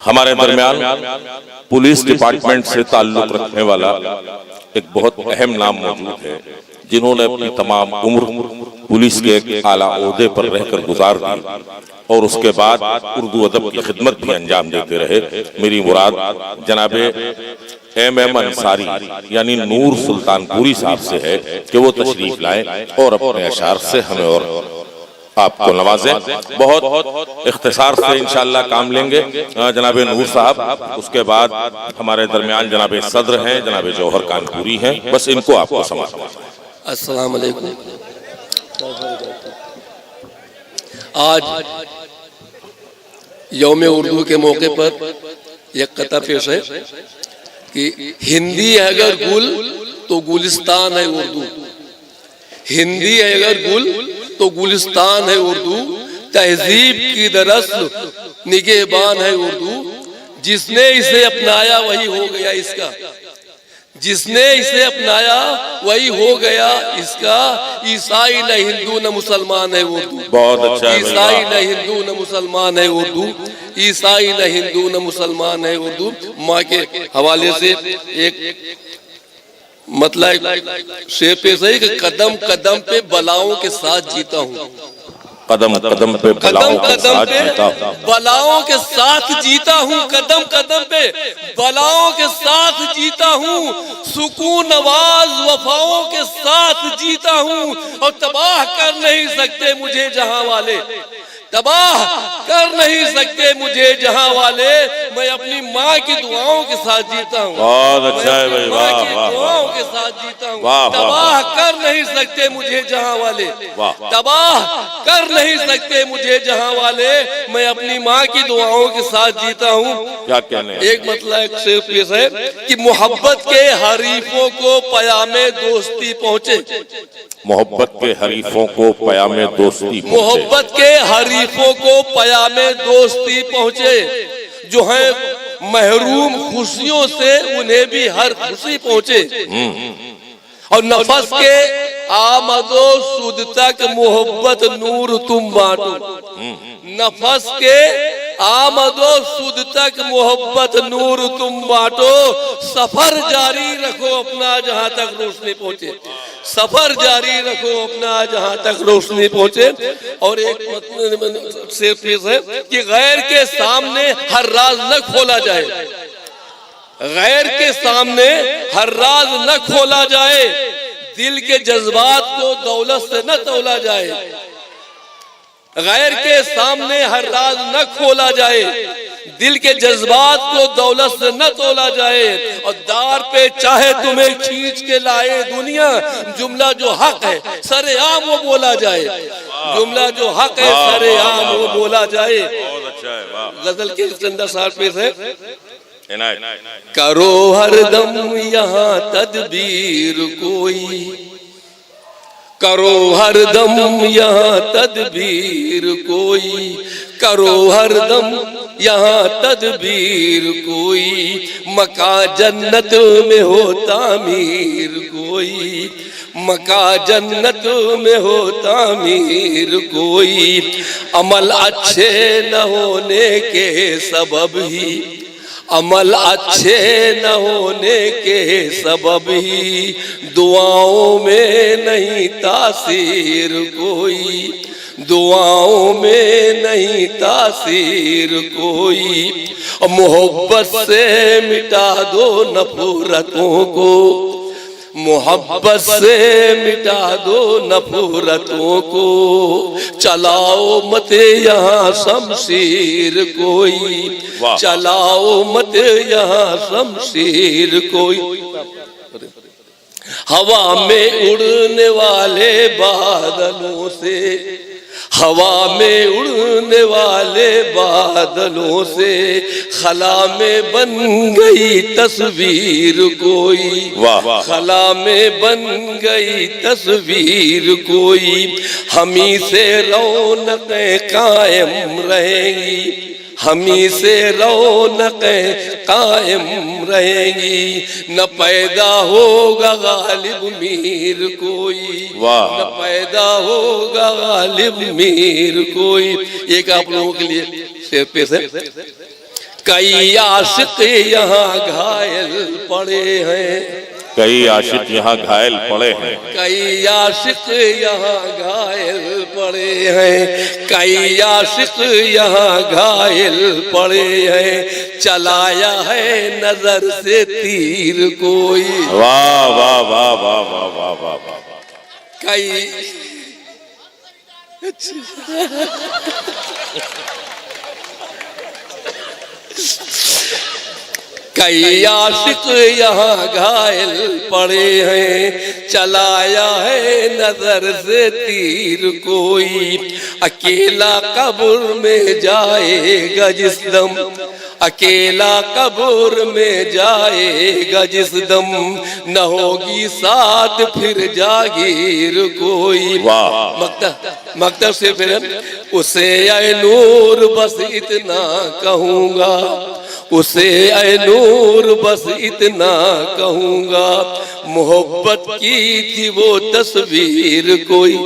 हमारे दरमियान police department से ताल्लुक रखने वाला एक बहुत अहम नाम मौजूद है, जिन्होंने अपनी तमाम उम्र पुलिस के एक आला ओहदे पर रहकर गुजार दी और उसके बाद उर्दू अदब की खिदमत भी अंजाम देते रहे। मेरी मुराद जनाबे MM अंसारी यानी नूर सुल्तानपुरी साहब से है कि वो तशरीफ लाएं और अपने अशार से हमें और आपको नवाजें। बहुत इख्तिसार से इंशाअल्लाह काम लेंगे जनाबे नूर साहब। उसके बाद हमारे दरमियान जनाबे सदर हैं, जनाबे जौहर कानपुरी हैं। बस इनको आपको समाअत। अस्सलाम वालेकुम। आज यौम उर्दू के मौके पर एक कथा पेश है कि हिंदी है अगर गुल तो गुलिस्तान है उर्दू। हिंदी है अगर गुल तो गुलिस्तान है उर्दू। तहजीब की दरअसल निगहबान है उर्दू। जिसने इसे अपनाया वही हो गया इसका। जिसने इसे अपनाया वही हो गया इसका। ईसाई न हिंदू न मुसलमान है उर्दू। बहुत अच्छा है। ईसाई न हिंदू न मुसलमान है उर्दू। ईसाई न हिंदू न मुसलमान है उर्दू। माँ के हवाले से एक मतलब शेर पेश है कि कदम कदम पे बलाओं के साथ जीता हूँ। कदम कदम पे बलाओं के साथ जीता हूँ। बलाओं के साथ जीता हूँ। कदम कदम पे बलाओं के साथ जीता हूँ। सुकून नवाज वफाओं के साथ जीता हूँ। और तबाह कर नहीं सकते मुझे जहां वाले। तबाह कर नहीं सकते मुझे जहां वाले। मैं अपनी माँ की दुआओं के साथ जीता हूँ। बहुत अच्छा है भाई, वाह वाह। दुआओं के साथ जीता हूँ। वाह, तबाह कर नहीं सकते मुझे जहां वाले। तबाह कर नहीं सकते मुझे जहां वाले। मैं अपनी माँ की दुआओं के साथ जीता हूँ। क्या कहने हैं? एक मतलब एक शेर पेश है कि मोहब्बत के हरीफों को पयामे दोस्ती पहुँचे। मोहब्बत के हरीफों को पयामे दोस्ती पहुंचे। मोहब्बत के हरीफों को पयामे दोस्ती पहुँचे। जो है महरूम खुशियों से उन्हें भी हर खुशी पहुँचे। और नफस के आमदो सुद तक मोहब्बत नूर तुम बांटो। नफस के आमदो सुद तक मोहब्बत नूर तुम बांटो। सफर जारी रखो अपना जहां तक रोशनी पहुंचे। सफर जारी रखो अपना जहां तक रोशनी पहुंचे। और एक शेर पेश है कि गैर के सामने हर राज न खोला जाए। गैर के सामने हर राज न खोला जाए। दिल के जज्बात को दौलत से न तौला जाए। गैर के सामने हर राज न खोला जाए। दिल के जज्बात को दौलत से न तोला जाए। और दार पे चाहे तुम्हें खींच के लाए दुनिया। जुमला जो हक है सरेआम वो बोला जाए। जुमला जो हक है सरेआम वो बोला जाए। गजल के चंदा सार पेश है। करो हरदम यहाँ तदबीर कोई। करो हरदम यहाँ तदबीर कोई। करो हरदम यहाँ तदबीर कोई। मका जन्नत में हो तामीर कोई। मका जन्नत में हो तामीर कोई। अमल अच्छे न होने के सबब ही। अमल अच्छे न होने के सबब ही। दुआओं में नहीं तासीर कोई। दुआओं में नहीं तासीर कोई। मोहब्बत से मिटा दो नफरतों को। मोहब्बत से मिटा दो नफरतों को। चलाओ मत यहाँ शमशीर कोई। चलाओ मत यहाँ शमशीर कोई। हवा में उड़ने वाले बादलों से। हवा में उड़ने वाले बादलों से। खला में बन गई तस्वीर कोई। खला में बन गई तस्वीर कोई। हमी से रौनकें कायम रहेंगी। हमी से रौनकें कायम रहेंगी। न पैदा होगा गालिब मीर कोई। न पैदा होगा गालिब मीर कोई। एक आप लोगों के लिए शेर पेश है। कई आशिक यहाँ घायल पड़े हैं, कई आशिक यहाँ घायल पड़े हैं, कई आशिक यहाँ घायल पड़े हैं, कई आशिक यहाँ घायल पड़े हैं, चलाया है नजर से तीर कोई। वाह वाह वाह वाह वाह वाह वाह वाह। कई कई आशिक यहाँ घायल पड़े हैं, चलाया है नजर से तीर कोई। अकेला कब्र में जाएगा जिस दम, अकेला कब्र में जाएगा जिस दम, न होगी साथ फिर जागीर कोई। वाह। मकतब से फिर उसे ऐ नूर बस इतना कहूँगा, उसे ऐ नूर बस इतना कहूँगा, मोहब्बत की थी वो तस्वीर कोई।